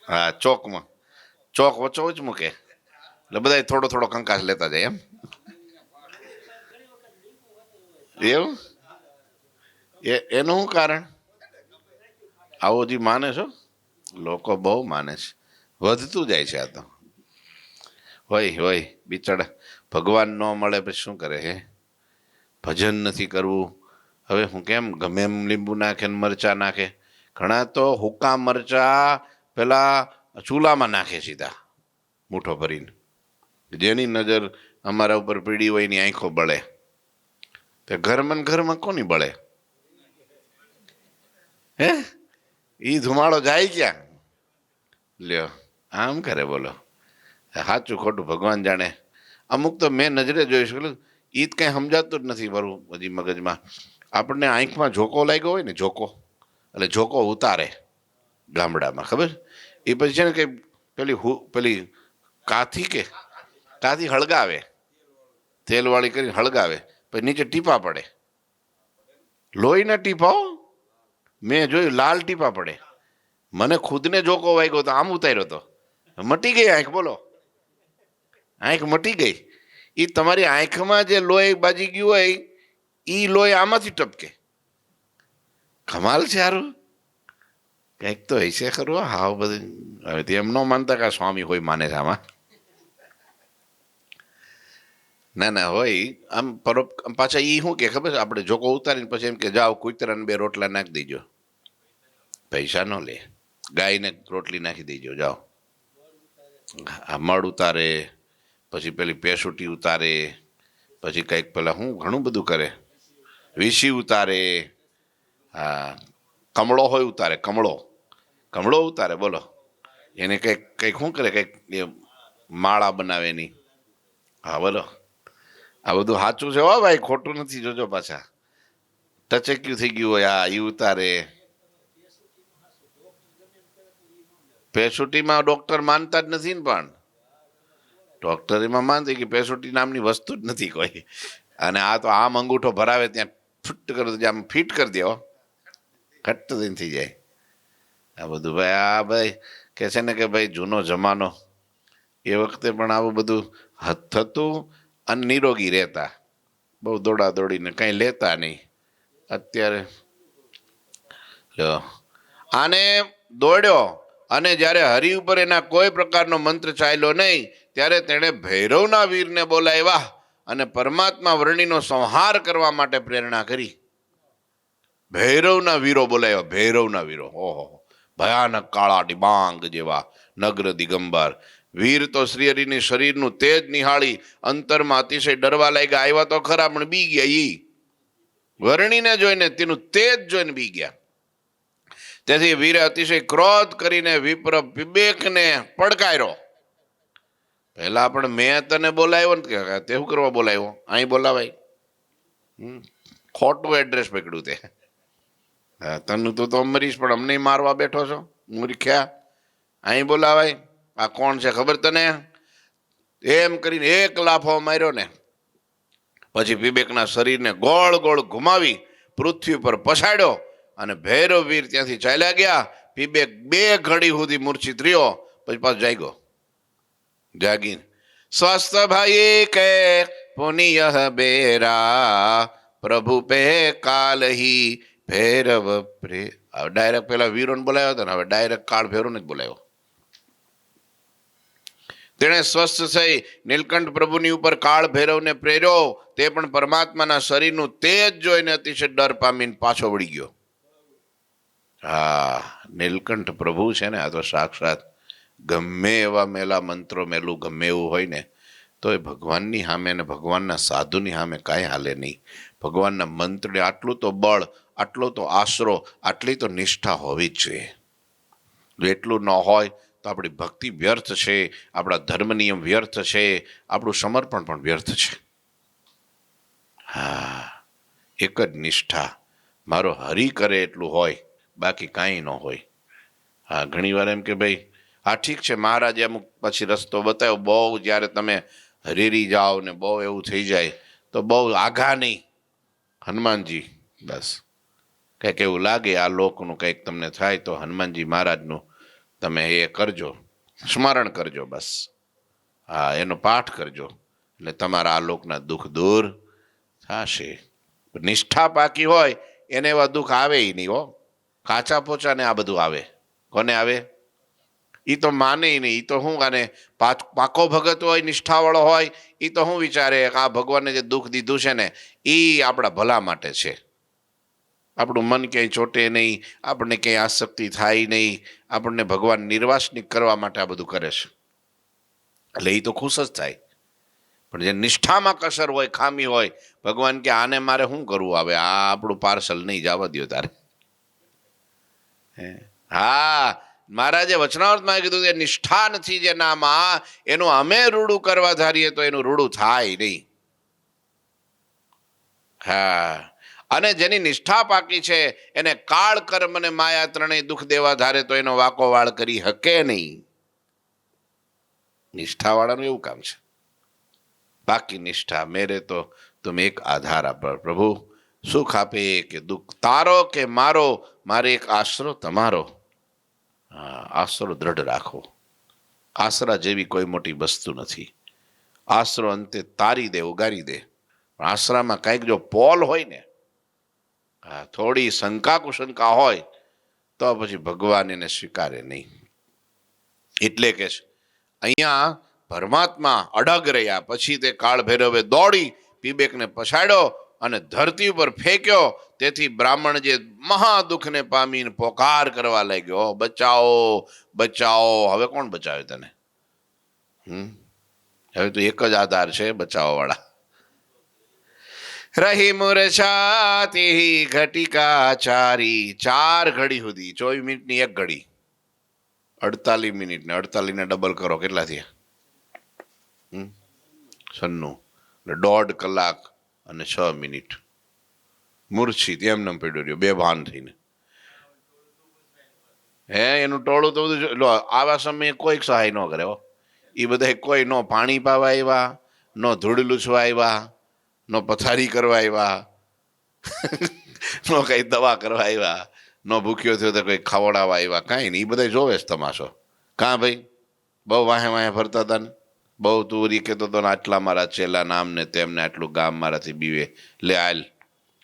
હા, ચોકમાં, ચોક વચ્ચો જ મૂકે એટલે બધા થોડો થોડો કંકાસ લેતા જાય એમ. એવું એનું શું કારણ? આવું હજી માને છો? લોકો બહુ માને છે, વધતું જાય છે. આ તો હોય બિચારા ભગવાન ન મળે પછી શું કરે? હે, ભજન નથી કરવું. હવે હું કેમ ગમે એમ લીંબુ નાખે ને મરચા નાખે. ઘણા તો હુકા મરચા પેલા ચૂલામાં નાખે સીધા મૂઠો ભરીને. જેની નજર અમારા ઉપર પીડી હોય એની આંખો બળે. તે ઘરમાં કોની બળે? હે, ઈ ધુમાડો જાય ક્યાં? લ્યો, આમ કરે બોલો. સાચું ખોટું ભગવાન જાણે. અમુક તો મેં નજરે જોઈશું, ઈ જ કંઈ સમજાતું જ નથી મારું હજી મગજમાં. આપણને આંખમાં ઝોકો લાગ્યો હોય ને, ઝોકો એટલે ઝોકો ઉતારે ગામડામાં, ખબર? એ પછી છે ને કંઈ પેલી કાથી કાથી હળગાવે, તેલવાળી કરીને હળગાવે, પછી નીચે ટીપા પડે, લોહીના ટીપા. મેં જોયું લાલ ટીપા પડે. મને ખુદને જોકો વાગ્યો તો આમ ઉતાર્યો તો મટી ગઈ આંખ. બોલો, આંખ મટી ગઈ. એ તમારી આંખમાં જે લોહી બાજી ગયું હોય એ લોહી આમાંથી ટપકે. કમાલ છે હારું. કંઈક તો હશે ખરું. હાવ બધું હવે એમ ન માનતા કે સ્વામી હોય માને છે આમાં. ના ના હોય આમ પાછા એ શું કે ખબર છે, આપણે જોકો ઉતારીને પછી એમ કે જાઓ કૂતરાને 2 રોટલા નાખી દેજો. પૈસા ન લે, ગાયને રોટલી નાખી દેજો જાઓ. આ મળ ઉતારે, પછી પેલી પેસુટી ઉતારે, પછી કંઈક પેલા હું ઘણું બધું કરે, વીસી ઉતારે. હા, કમળો હોય ઉતારે, કમળો ઉતારે. બોલો, એને કંઈક કંઈક શું કરે, કંઈક માળા બનાવે એની. હા બોલો, આ બધું સાચું છે હો ભાઈ, ખોટું નથી. જોજો પાછા ટચક્યું થઈ ગયું હોય આ એ ઉતારે. પેસુટીમાં ડોક્ટર માનતા જ નથી ને, પણ ડોક્ટર એમાં માનતી કે પેસુટી નામની વસ્તુ જ નથી કોઈ. અને આ તો આમ અંગૂઠો ભરાવે ત્યાં ફિટ કરી દે, આમ ફિટ કરી દે, ઘટ્ટ થઈને થઈ જાય. આ બધું ભાઈ, આ ભાઈ કે છે ને કે ભાઈ જૂનો જમાનો, એ વખતે પણ આવું બધું થતું અને નિરોગી રહેતા, બહુ દોડા દોડીને કંઈ લેતા નહીં. અત્યારે આને દોડ્યો અને જ્યારે હરિ ઉપર એના કોઈ પ્રકારનો મંત્ર ચાલ્યો નહીં, ત્યારે તેણે ભૈરવના વીરને બોલાવ્યા અને પરમાત્મા વર્ણિનો સંહાર કરવા માટે પ્રેરણા કરી. ભૈરવના વીરો બોલાવ્યા, ભૈરવના વીરો. ઓહો, ભયાનક કાળા ડિબાંગ જેવા નગ્ર દિગંબર વીર તો શ્રીહરિની શરીરનું તેજ નિહાળી અંતરમાં અતિશય ડરવા લાગ્યા. આવ્યા તો ખરા પણ બી ગયા. ઈ વર્ણિને જોઈને, તેનું તેજ જોઈને બી ગયા. તેથી વીરે અતિશય ક્રોધ કરીને વિપ્ર વિવેકને પડકાર્યો. પહેલા પણ મેં તને બોલાવ્યો ને, તે શું કરવા બોલાવ્યો? અહીં બોલાવાય? ખોટું એડ્રેસ પકડ્યું તે. તને તું તો મરીશ, પણ અમને મારવા બેઠો છો મૂર્ખ્યા. અહીં બોલાવાય? આ કોણ છે ખબર તને? એમ કરીને એક લાફો માર્યો ને પછી વિવેકના શરીરને ગોળ ગોળ ઘુમાવી પૃથ્વી પર પછાડ્યો અને ભૈરવ વીર ત્યાંથી ચાલ્યા ગયા. વિવેક 2 ઘડી સુધી મૂર્છિત રહ્યો, પછી પાછો જાગ્યો. જાગી સ્વસ્થ ભાઈ કે પુનિય બેરા પ્રભુ પે કાલહી ભૈરવ પ્રે. ડાયરેક્ટ પેલા વીરોને બોલાવ્યો હતો ને, હવે ડાયરેક્ટ કાળ ભૈરવને જ બોલાવ્યો. તેણે સ્વસ્થ થઈ નીલકંઠ પ્રભુની ઉપર કાળ ભૈરવને પ્રેર્યો. તે પણ પરમાત્માના શરીરનું તેજ જોઈને અતિશય ડર પામીને પાછો વળી ગયો. હા, નીલકંઠ પ્રભુ છે ને, આ તો સાક્ષાત ગમે એવા મેલા મંત્રો મેલું ગમે એવું હોય ને તો એ ભગવાનની સામે અને ભગવાનના સાધુની સામે કાંઈ હાલે નહીં. ભગવાનના મંત્રને આટલું તો બળ, આટલો તો આશરો, આટલી તો નિષ્ઠા હોવી જ જોઈએ. જો એટલું ન હોય તો આપણી ભક્તિ વ્યર્થ છે, આપણા ધર્મ નિયમ વ્યર્થ છે, આપણું સમર્પણ પણ વ્યર્થ છે. હા, એક જ નિષ્ઠા, મારો હરિ કરે એટલું હોય, બાકી કાંઈ ન હોય. હા, ઘણી વાર એમ કે ભાઈ હા ઠીક છે, મહારાજે અમુક પછી રસ્તો બતાવ્યો, બહુ જ્યારે તમે હરીરી જાઓ ને બહુ એવું થઈ જાય તો બહુ આઘા નહીં. હનુમાનજી બસ કંઈક એવું લાગે આ લોકનું કંઈક તમને થાય તો હનુમાનજી મહારાજનું તમે એ કરજો, સ્મરણ કરજો બસ. હા, એનો પાઠ કરજો એટલે તમારા આ લોકના દુઃખ દૂર થશે. નિષ્ઠા પાકી હોય એને એવા દુઃખ આવે નહીં હો. કાચા પોચાને આ બધું આવે. કોને આવે? એ તો માને નહીં. એ તો શું, આને પાકો ભગત હોય, નિષ્ઠાવાળો હોય, એ તો શું વિચારે આ ભગવાને જે દુઃખ દીધું છે ને એ આપણા ભલા માટે છે. આપણું મન ક્યાંય ચોટે નહીં, આપણને ક્યાંય આસક્તિ થાય નહીં, આપણને ભગવાન નિર્વાસનિક કરવા માટે આ બધું કરે છે. એટલે એ તો ખુશ જ થાય. પણ જે નિષ્ઠામાં કસર હોય, ખામી હોય, ભગવાન કે આને મારે શું કરવું આવે, આ આપણું પાર્સલ નહીં, જવા દો તારે. હા, મહારાજે વચનાવૃતમાં કીધું કે નિષ્ઠા નથી જેનામાં એનું અમે રૂડું કરવા ધારીએ તો એનું રૂડું થાય નહીં. હા, અને જેની નિષ્ઠા પાકી છે એને કાળ કર્મ અને માયા ત્રણેય દુઃખ દેવા ધારે તો એનો વાકો વાળ કરી હકે નહીં. નિષ્ઠાવાળાનું એવું કામ છે. બાકી નિષ્ઠા મેરે તો તુમ એક આધાર પર પ્રભુ, સુખ આપે કે દુઃખ, તારો કે મારો, મારે એક આશરો તમારો. હા, આશરો દ્રઢ રાખો. આશરા જેવી કોઈ મોટી વસ્તુ નથી. આશરો અંતે તારી દે, ઉગારી દે. આશરામાં કંઈક જો પોલ હોય ને, હા, થોડી શંકા કુશંકા હોય તો પછી ભગવાન એને સ્વીકારે નહીં. એટલે કે અહીંયા પરમાત્મા અડગ રહ્યા. પછી તે કાળ ભૈરવે દોડી પીબેકને પછાડ્યો અને ધરતી ઉપર ફેંક્યો. તેથી બ્રાહ્મણ જે મહાદુઃખને પામીને પોકાર કરવા લાગ્યો, બચાવો બચાવો. હવે કોણ બચાવે તને? હવે તો એક જ આધાર છે બચાવવા વાળા. રહી મૂર્છાતી ઘટિકા ચારી. 4 ઘડી સુધી, 24 મિનિટની એક ઘડી, 48 મિનિટ ને 48 ને ડબલ કરો, કેટલા થયા? 96. 1.5 કલાક અને 6 મિનિટ મૂર્છિત એમને પડ્યો રહ્યો, બેભાન થઈને. એનું ટોળું તો બધું આવા સમયે કોઈ સહાય ન કરે. એ બધા કોઈ નો પાણી પાવા આવ્યા, નો ધૂળ લૂછવા આવ્યા, નો પથારી કરવા આવ્યા, નો કઈ દવા કરવા આવ્યા, નો ભૂખ્યો થયો તો કોઈ ખવડાવવા આવ્યા, કાંઈ નહીં. એ બધા જોવે જ તમાશો. કાં ભાઈ? બહુ વાહે વાહે ફરતા હતા ને, બહુ તું કહેતો હતો ને, આટલા મારા ચેલા નામ ને તેમને આટલું ગામ મારાથી બીવે, લે હાલ.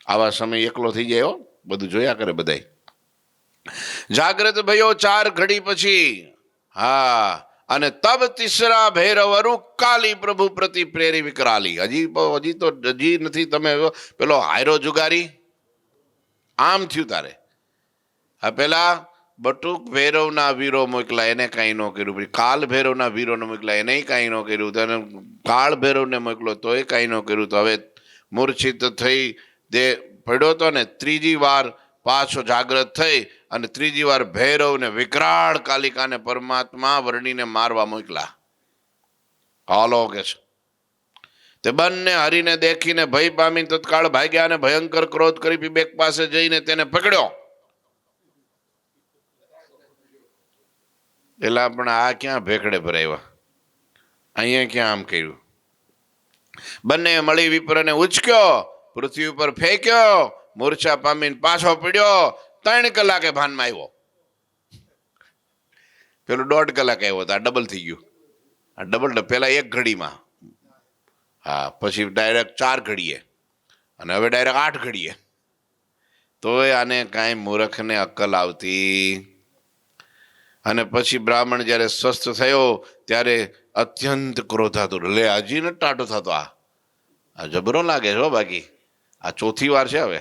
આવા સમય એકલો થઈ જાય. બધું જોયા કરે બધાય. જાગ્રત ભયો 4 ઘડી પછી. હા, અને તબ તીસરા ભૈરવ કાલી પ્રભુ પ્રતિ પ્રેરી વિકરાલી. હજી નથી. તમે પેલો હાયરો જુગારી આમ થયું તારે. હા, પેલા બટુક ભૈરવના વીરો મોકલા, એને કાંઈ ન કર્યું. પછી કાલ ભૈરવના વીરોને મોકલા, એને કાંઈ ન કર્યું. તેને કાળ ભૈરવને મોકલો તોય કાંઈ ન કર્યું. તો હવે મૂર્છિત થઈ દે પડ્યો તો ને, 3જી વાર પાછો જાગ્રત થઈ અને 3જી વાર ભૈરવ ને વિકરાળ કાલિકાને પરમાત્મા વર્ણીને મારવા મોકલા. હાલો કે છે. તે બંને હરીને દેખીને ભય પામીને તત્કાળ ભાગ્યા અને ભયંકર ક્રોધ કરી પીબેક પાસે જઈને તેને પકડ્યો. એટલે આપણે આ ક્યાં ભેખડે ભરાવ્યા, અહીંયા ક્યાં આમ કર્યું? બંને મળી વિપ્રને ઉચક્યો, પૃથ્વી ઉપર ફેંક્યો, મૂર્છા પામીને પાછો પડ્યો. 3 કલાકે ભાનમાં આવ્યો. પેલું 1.5 કલાક આવ્યો હતો, આ ડબલ થઈ ગયું. આ ડબલ પેલા 1 ઘડીમાં, હા, પછી ડાયરેક્ટ 4 ઘડીએ અને હવે ડાયરેક્ટ 8 ઘડીએ. તોય આને કાંઈ મૂર્ખને અક્કલ આવતી. અને પછી બ્રાહ્મણ જ્યારે સ્વસ્થ થયો ત્યારે અત્યંત ક્રોધાતુર. લે, હજી ન ટાટો થતો. આ જબરો લાગે છે. બાકી આ 4થી વાર છે. હવે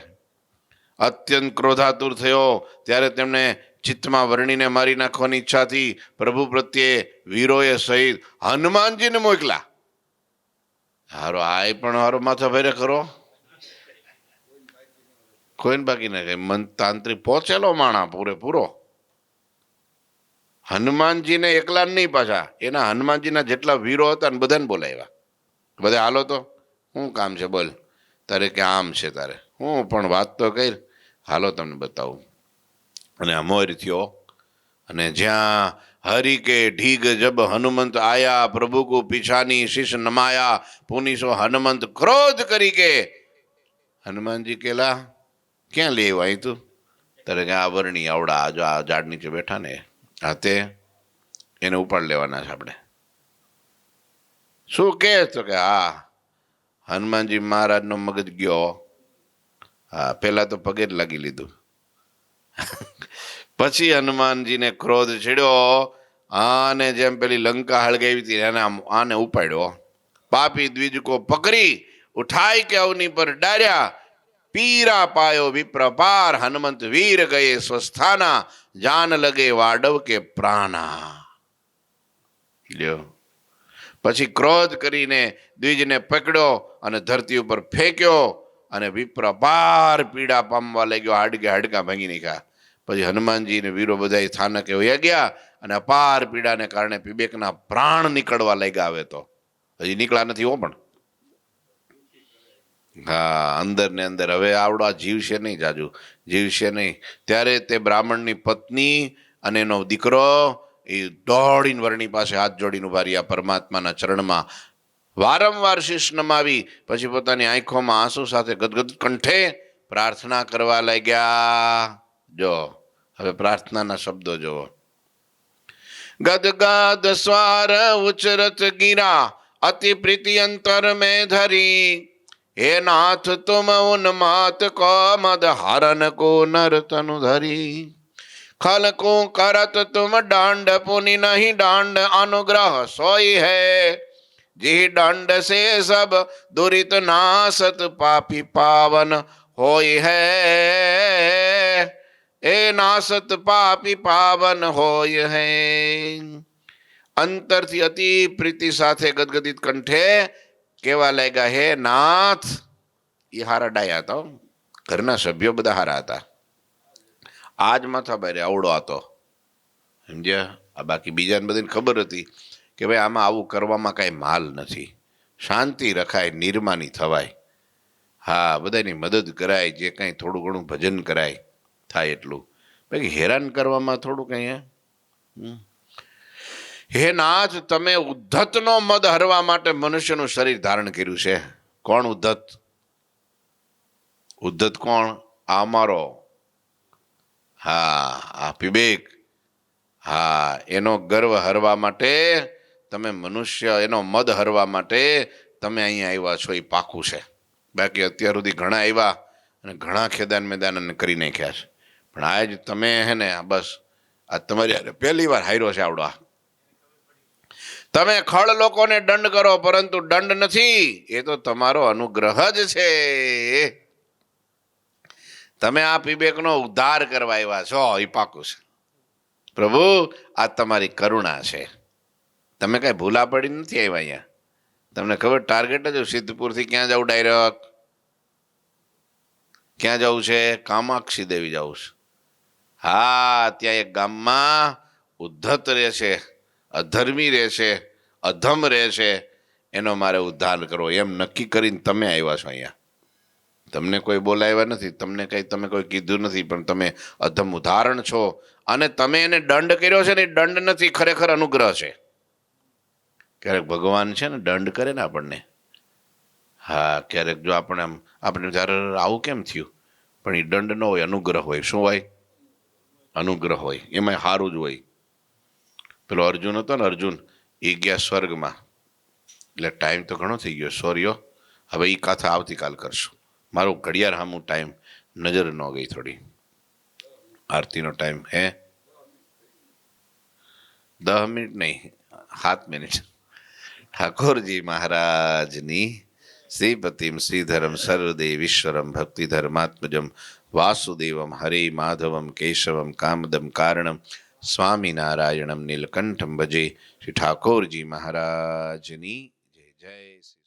અત્યંત ક્રોધાતુર થયો ત્યારે તેમણે ચિત્તમાં વર્ણીને મારી નાખવાની ઈચ્છાથી પ્રભુ પ્રત્યે વીરોએ સહિત હનુમાનજીને મોકલા. હારો આ પણ હારો માથા ભેરે કરો, કોઈને બાકી ના. મન તાંત્રિક પહોંચેલો માણા પૂરેપૂરો. હનુમાનજીને એકલા નહીં, પાછા એના હનુમાનજીના જેટલા વીરો હતા ને બધાને બોલાવ્યા. બધા હાલો તો શું કામ છે બોલ તારે, કે આમ છે તારે, હું પણ વાત તો કર, હાલો તમને બતાવું. અને અમોર થયો. અને જ્યાં હરિ કે ઢીગ જબ હનુમંત આયા, પ્રભુ કો પીછાની શીશ નમાયા, પુનિસો હનુમંત ક્રોધ કરી કે. હનુમાનજી કેલા ક્યાં લે અહીં તું? તારે કે આ વર્ણી આવડા જો આ ઝાડ નીચે બેઠા ને, હાથે એને ઉપાડ લેવાના છે આપણે. શું કે? તો કે હા, હનુમાનજી મહારાજનો મગજ ગયો. હા, પેલા તો પગે જ લાગી લીધું. પછી હનુમાનજીને ક્રોધ ચડ્યો. આને જેમ પેલી લંકા હળગાવી હતી એને આને ઉપાડ્યો. પાપી દ્વિજ કો પકડી ઉઠાઈ કે અવની પર ડાર્યા, પીરા પાયો વિપ્ર પાર, હનુમંત વીર ગયે સ્વસ્થાના, જાન લગે વાડવ કે પ્રાણા. લ્યો, પછી ક્રોધ કરીને દ્વિજને પકડ્યો અને ધરતી ઉપર ફેંક્યો અને વિપ્ર પાર પીડા પામવા લાગ્યો. હાડકા ભાંગી નાખ્યા. પછી હનુમાનજી ને વીરો બધા સ્થાનકે વયા ગયા અને અપાર પીડાને કારણે પીબેકના પ્રાણ નીકળવા લાગ્યા. આવે તો હજી નીકળ્યા નથી હો, પણ હા, અંદર ને અંદર. હવે આવડો આ જીવશે નહીં, જાજુ જીવશે નહીં. ત્યારે તે બ્રાહ્મણની પત્ની અને એનો દીકરો એ દોડીને વરણી પાસે હાથ જોડીને ઉભા રહ્યા, પરમાત્માના ચરણમાં વારંવાર શીશ નમાવી, પછી પોતાની આંખોમાં આંસુ સાથે ગદગદ કંઠે પ્રાર્થના કરવા લાગ્યા. જો હવે પ્રાર્થનાના શબ્દો જુઓ. ગદગદ સ્વાર ઉચરત ગીરા અતિ પ્રીતિ અંતર में धरी, हे नाथ तुम उन्मात को मद हरन को नर तनु धरी, खल को करत तुम डांड पुनि नहीं डांड अनुग्रह सोई है, जी दंड से सब दुरित नासत पापी पावन होई है, ए नासत पापी पावन होय है. અંતરથી અતિ પ્રીતિ સાથે ગદગદિત કંઠે કેવા લાગ્યા, હે નાથ. એ હારા ડાયા હતા, ઘરના સભ્યો બધા હારા હતા. આજ માથા બારે આવડો હતો, સમજ્યા. આ બાકી બીજાને બધાને ખબર હતી કે ભાઈ આમાં આવું કરવામાં કાંઈ માલ નથી, શાંતિ રખાય, નિર્માની થવાય. હા, બધાની મદદ કરાય, જે કાંઈ થોડું ઘણું ભજન કરાય થાય એટલું. બાકી હેરાન કરવામાં થોડું કંઈ. હે નાથ, તમે ઉદ્ધતનો મદ હરવા માટે મનુષ્યનું શરીર ધારણ કર્યું છે. કોણ ઉદ્ધત? ઉદ્ધત કોણ? આ અમારો, હા, આ પીબેક. હા, એનો ગર્વ હરવા માટે તમે મનુષ્ય, એનો મદ હરવા માટે તમે અહીંયા આવ્યા છો, એ પાકું છે. બાકી અત્યાર સુધી ઘણા આવ્યા અને ઘણા ખેદાન મેદાન કરી નાખ્યા છે, પણ આજ તમે હે ને બસ આ તમારી પહેલી વાર હાર્યો છે આવડો. તમે ખળ લોકોને દંડ કરો, પરંતુ દંડ નથી, એ તો તમારો અનુગ્રહ જ છે. તમે આ પીબેકનો ઉદ્ધાર કરવા આવ્યા છો, એ પાકું છે. પ્રભુ, આ તમારી કરુણા છે. તમે કઈ ભૂલા પડી નથી આવ્યા અહીંયા. તમને ખબર ટાર્ગેટ જ સિદ્ધપુરથી ક્યાં જવું? ડાયરેક્ટ ક્યાં જવું છે? કામાક્ષી દેવી જવું છે. હા, ત્યાં એક ગામમાં ઉદ્ધત રહે છે, અધર્મી રહે છે, અધમ રહે છે, એનો મારે ઉદ્ધાર કરવો, એમ નક્કી કરીને તમે આવ્યા છો અહીંયા. તમને કોઈ બોલાવ્યા નથી, તમને કંઈ તમે કોઈ કીધું નથી, પણ તમે અધમ ઉદાહરણ છો. અને તમે એને દંડ કર્યો છે ને, એ દંડ નથી, ખરેખર અનુગ્રહ છે. ક્યારેક ભગવાન છે ને દંડ કરે ને આપણને, હા, ક્યારેક જો આપણે જ્યારે આવું કેમ થયું, પણ એ દંડ ન હોય, અનુગ્રહ હોય. શું હોય? અનુગ્રહ હોય. એમાં સારું જ હોય. પેલો અર્જુન હતો ને, અર્જુન, એ ગયા સ્વર્ગમાં. એટલે ટાઈમ તો ઘણો થઈ ગયો, સોરીઓ. હવે એ કથા આવતીકાલ કરશું. મારો ઘડિયાળ સામું ટાઈમ નજર ન ગઈ થોડી. આરતીનો ટાઈમ હે 10 મિનિટ નહીં, 7 મિનિટ. ઠાકોરજી મહારાજની શ્રીપતિમ શ્રીધરમ સર્વદેવીશ્વરમ ભક્તિધર્માત્મજમ વાસુદેવમ હરે માધવમ કેશવમ કામદમ કારણમ સ્વામિનારાયણમ નીલકંઠમ ભજે. શ્રી ઠાકોરજી મહારાજની જય. જય શ્રી